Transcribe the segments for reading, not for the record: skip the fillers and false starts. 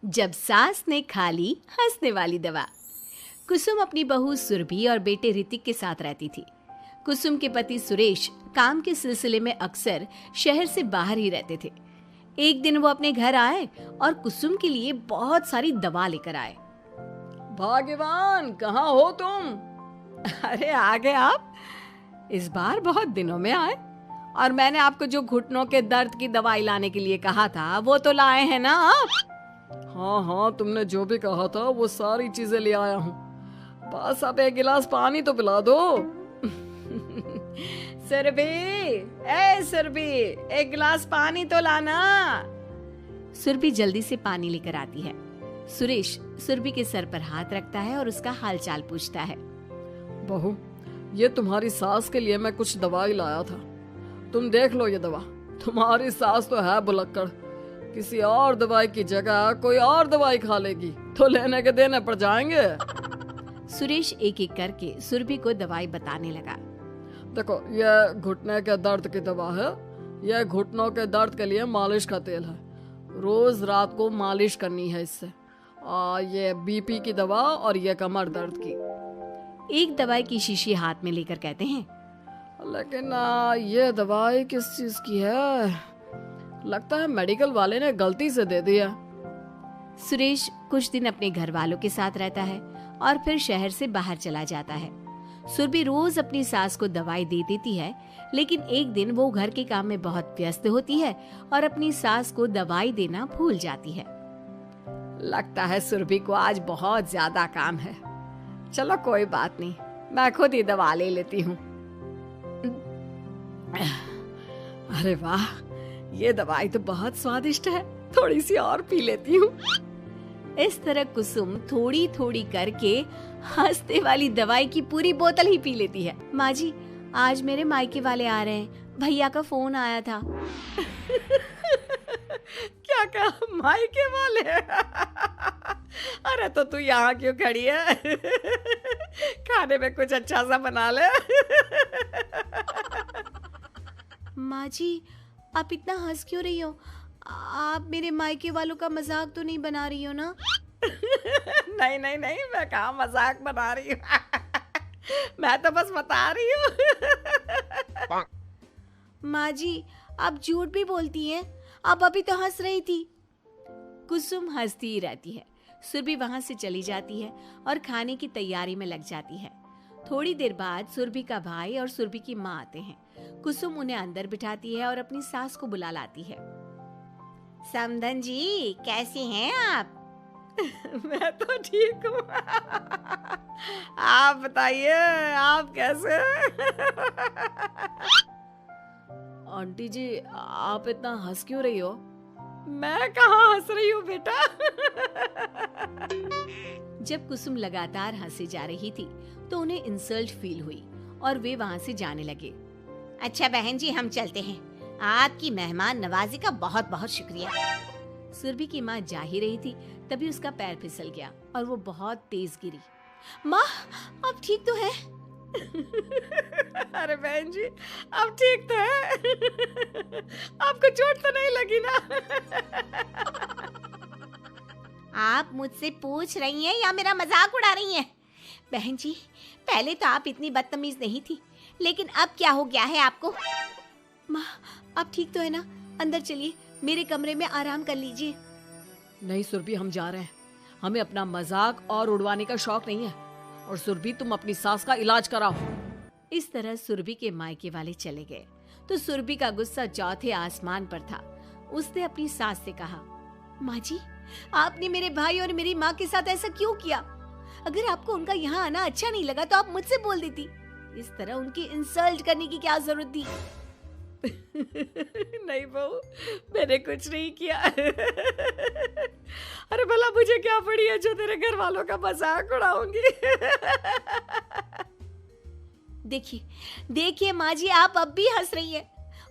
जब सास ने खा ली हंसने वाली दवा। कुसुम अपनी बहू सुरभि और बेटे ऋतिक के साथ रहती थी। कुसुम के पति सुरेश काम के सिलसिले में अक्सर शहर से बाहर ही रहते थे। एक दिन वो अपने घर आए और कुसुम के लिए बहुत सारी दवा लेकर आए। भाग्यवान, कहाँ हो तुम? अरे आ गए आप। इस बार बहुत दिनों में आए और मैंने आपको जो घुटनों के दर्द की दवाई लाने के लिए कहा था वो तो लाए हैं ना आप? हाँ, तुमने जो भी कहा था वो सारी चीजें ले आया हूँ। बस अब एक गिलास पानी तो पिला दो। सुरभि, एक गिलास पानी तो लाना। सुरभि जल्दी से पानी लेकर आती है। सुरेश सुरभि के सर पर हाथ रखता है और उसका हालचाल पूछता है। बहू, ये तुम्हारी सास के लिए मैं कुछ दवाई लाया था। तुम देख लो ये दवा। तुम्हारी सास तो है बुलक्कड़, किसी और दवाई की जगह कोई और दवाई खा लेगी तो लेने के देने पड़ जाएंगे। सुरेश एक एक करके सुरभि को दवाई बताने लगा। देखो, ये घुटने के दर्द की दवा है। यह घुटनों के दर्द के लिए मालिश का तेल है। रोज रात को मालिश करनी है इससे। ये बीपी की दवा और ये कमर दर्द की। एक दवाई की शीशी हाथ में लेकर कहते हैं, लेकिन ये दवाई किस चीज की है? लगता है मेडिकल वाले ने गलती से दे दिया। सुरेश कुछ दिन अपने घर वालों के साथ रहता है और फिर शहर से बाहर चला जाता है। सुरभि रोज अपनी सास को दवाई दे देती है, लेकिन एक दिन वो घर के काम में बहुत व्यस्त होती है और अपनी सास को दवाई देना भूल जाती है। लगता है सुरभि को आज बहुत ज्यादा काम है। चलो कोई बात नहीं, मैं खुद ही दवा ले लेती हूँ। अरे वाह, ये दवाई तो बहुत स्वादिष्ट है, थोड़ी सी और पी लेती हूँ। इस तरह कुसुम थोड़ी थोड़ी करके हंसने वाली दवाई की पूरी बोतल ही पी लेती है। माँ जी, आज मेरे मायके वाले आ रहे हैं, भैया का फोन आया था। क्या कहा, मायके वाले? अरे तो तू यहाँ क्यों खड़ी है? खाने में कुछ अच्छा सा बना ले। माँ जी, आप इतना हंस क्यों रही हो? आप मेरे मायके वालों का मजाक तो नहीं बना रही हो ना? नहीं, मैं कहाँ मजाक बना रही हूँ। मैं तो बस बता रही हूँ। माँ जी, आप झूठ भी बोलती हैं। आप अभी तो हंस रही थी। कुसुम हंसती ही रहती है। सुरभि वहां से चली जाती है और खाने की तैयारी में लग जाती है। थोड़ी देर बाद सुरभि का भाई और सुरभि की माँ आते हैं। कुसुम उन्हें अंदर बिठाती है और अपनी सास को बुला लाती है। समधन जी, कैसी हैं आप? मैं तो ठीक हूँ। आप बताइए, आप कैसे? आंटी जी, आप इतना हंस क्यों रही हो? मैं कहाँ हंस रही हूँ बेटा। जब कुसुम लगातार हंसे जा रही थी तो उन्हें इंसल्ट फील हुई और वे वहाँ से जाने लगे। अच्छा बहन जी, हम चलते हैं। आपकी मेहमान नवाजी का बहुत बहुत शुक्रिया। सुरभि की माँ जा ही रही थी, तभी उसका पैर फिसल गया और वो बहुत तेज गिरी। माँ, आप ठीक तो है? अरे बहन जी, आप ठीक तो है? आपको चोट तो नहीं लगी ना? आप मुझसे पूछ रही हैं या मेरा मजाक उड़ा रही हैं? बहन जी, पहले तो आप इतनी बदतमीज नहीं थी, लेकिन अब क्या हो गया है आपको? माँ, आप ठीक तो है ना? अंदर चलिए, मेरे कमरे में आराम कर लीजिए। नहीं सुरभि, हम जा रहे हैं। हमें अपना मजाक और उड़वाने का शौक नहीं है। और सुरभि, तुम अपनी सास का इलाज कराओ। इस तरह सुरभि के मायके वाले चले गए तो सुरभि का गुस्सा चौथे आसमान पर था। उसने अपनी सास से कहा, माँ जी, आपने मेरे भाई और मेरी माँ के साथ ऐसा क्यों किया? अगर आपको उनका यहाँ आना अच्छा नहीं लगा तो आप मुझसे बोल देती। इस तरह उनकी इंसल्ट करने की क्या जरूरत थी? नहीं बहू, मैंने कुछ नहीं किया। अरे भला मुझे क्या पड़ी है जो तेरे घर वालों का मजाक उड़ाऊंगी? देखिए माँ जी, आप अब भी हंस रही हैं।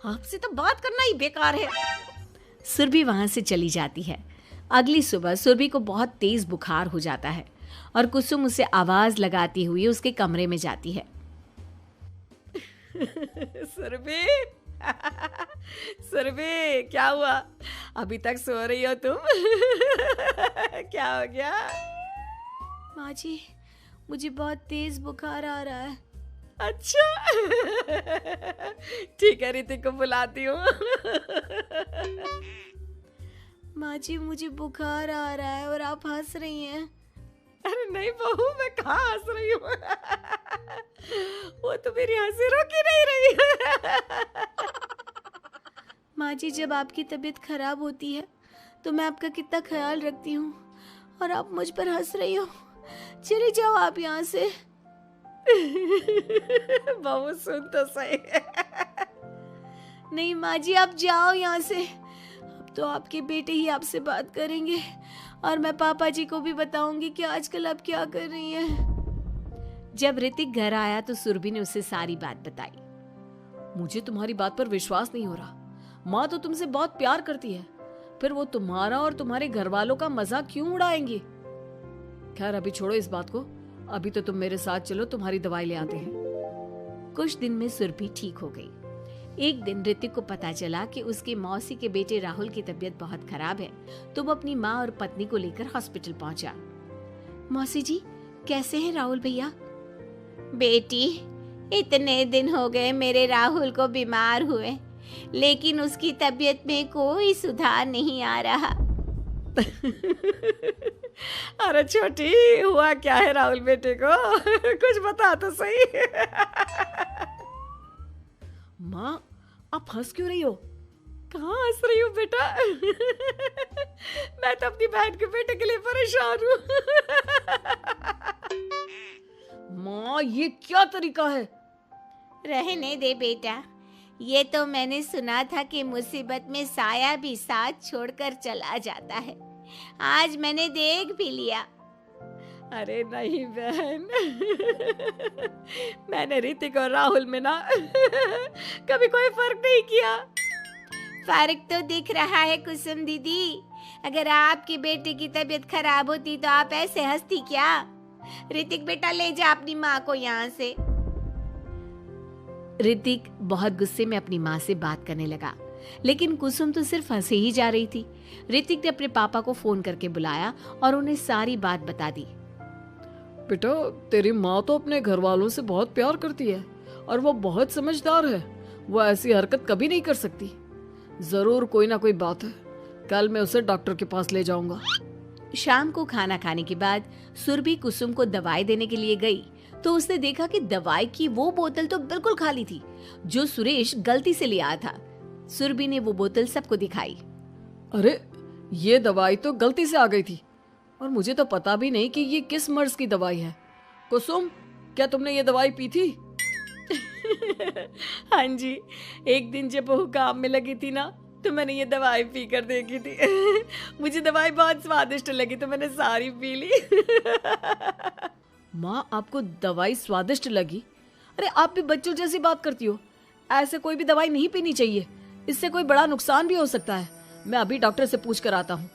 आपसे तो बात करना ही बेकार है। सुरभि वहां से चली जाती है। अगली सुबह सुरभि को बहुत तेज बुखार हो जाता है और कुसुम उसे आवाज लगाती हुई उसके कमरे में जाती है। सुरभि, सुरभि, क्या हुआ? अभी तक सो रही हो तुम? क्या हो गया? माँ जी, मुझे बहुत तेज बुखार आ रहा है। अच्छा। ठीक है, ऋतिक को बुलाती हूँ। माँ जी, मुझे बुखार आ रहा है और आप हंस रही हैं। अरे नहीं बहू, मैं कहाँ हंस रही हूँ। वो तो मेरी हंसी रोक ही नहीं रही है। माँ जी, जब आपकी तबीयत खराब होती है तो मैं आपका कितना ख्याल रखती हूँ और आप मुझ पर हंस रही हो। चले जाओ आप यहाँ से। बहू सुन तो सही। नहीं माँ जी, आप जाओ यहाँ से। अब तो आपके बेटे ही आपसे बात करेंगे और मैं पापा जी को भी बताऊंगी कि आजकल आप क्या कर रही हैं। जब ऋतिक घर आया तो सुरभि ने उसे सारी बात बताई। मुझे तुम्हारी बात पर विश्वास नहीं हो रहा। माँ तो तुमसे बहुत प्यार करती है, फिर वो तुम्हारा और तुम्हारे घर वालों का मजाक क्यों उड़ाएंगी? खैर अभी छोड़ो इस बात को, अभी तो तुम मेरे साथ चलो, तुम्हारी दवाई ले आते हैं। कुछ दिन में सुरभि ठीक हो गई। एक दिन ऋतिक को पता चला कि उसकी मौसी के बेटे राहुल की तबीयत बहुत खराब है, तो वो अपनी माँ और पत्नी को लेकर हॉस्पिटल पहुंचा। मौसी जी, कैसे हैं राहुल भैया? बेटी, इतने दिन हो गए मेरे राहुल को बीमार हुए, लेकिन उसकी तबीयत में कोई सुधार नहीं आ रहा। अरे छोटी, हुआ क्या है राहुल बेटे को? कुछ बता तो सही। माँ, आप हंस क्यों रही हो? कहाँ हंस रही हूँ बेटा? मैं तो अपनी बहन के बेटे के लिए परेशान हूँ। माँ, ये क्या तरीका है? रहने दे बेटा, ये तो मैंने सुना था कि मुसीबत में साया भी साथ छोड़कर चला जाता है। आज मैंने देख भी लिया। अरे नहीं बहन, मैंने ऋतिक और राहुल में ना कभी कोई फर्क नहीं किया। फर्क तो दिख रहा है कुसुम दीदी। अगर आपके बेटे की तबीयत खराब होती तो आप ऐसे हंसती क्या? ऋतिक बेटा, ले जा अपनी माँ को यहाँ से। ऋतिक बहुत गुस्से में अपनी माँ से बात करने लगा, लेकिन कुसुम तो सिर्फ हंसे ही जा रही थी। ऋतिक ने अपने पापा को फोन करके बुलाया और उन्हें सारी बात बता दी। बेटा, तेरी माँ तो अपने घर वालों से बहुत प्यार करती है और वो बहुत समझदार है। वो ऐसी हरकत कभी नहीं कर सकती। जरूर कोई ना कोई बात है। कल मैं उसे डॉक्टर के पास ले जाऊंगा। शाम को खाना खाने के बाद सुरभि कुसुम को दवाई देने के लिए गई तो उसने देखा कि दवाई की वो बोतल तो बिल्कुल खाली थी जो सुरेश गलती से ले आया था। सुरभि ने वो बोतल सबको दिखाई। अरे, ये दवाई तो गलती से आ गई थी और मुझे तो पता भी नहीं कि ये किस मर्ज की दवाई है। कुसुम, क्या तुमने ये दवाई पी थी? हाँ जी, एक दिन जब बहू काम में लगी थी ना, तो मैंने ये दवाई पी कर देखी थी। मुझे दवाई बहुत स्वादिष्ट लगी तो मैंने सारी पी ली। माँ, आपको दवाई स्वादिष्ट लगी? अरे, आप भी बच्चों जैसी बात करती हो। ऐसे कोई भी दवाई नहीं पीनी चाहिए, इससे कोई बड़ा नुकसान भी हो सकता है। मैं अभी डॉक्टर से पूछ कर आता हूँ।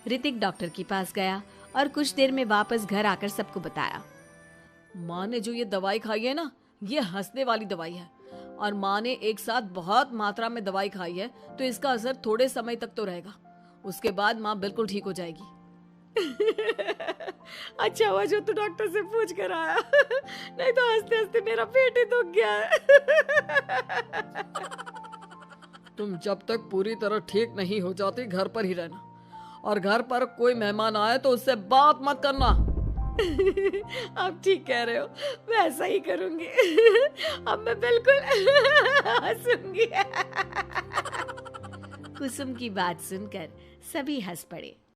ऋतिक डॉक्टर के पास गया और कुछ देर में वापस घर आकर सबको बताया। माँ ने जो ये दवाई खाई है ना, ये हंसने वाली दवाई है और माँ ने एक साथ बहुत मात्रा में दवाई खाई है, तो इसका असर थोड़े समय तक तो रहेगा। उसके बाद माँ बिल्कुल ठीक हो जाएगी। अच्छा हुआ जो तू डॉक्टर से पूछ कर आया, नहीं तो हंसते हंसते मेरा पेट ही दुख गया है। तुम जब तक पूरी तरह ठीक नहीं हो जाती घर पर ही रहना, और घर पर कोई मेहमान आए तो उससे बात मत करना। आप ठीक कह रहे हो, मैं ऐसा ही करूंगी। अब मैं बिल्कुल हंसूंगी। कुसुम की बात सुनकर सभी हंस पड़े।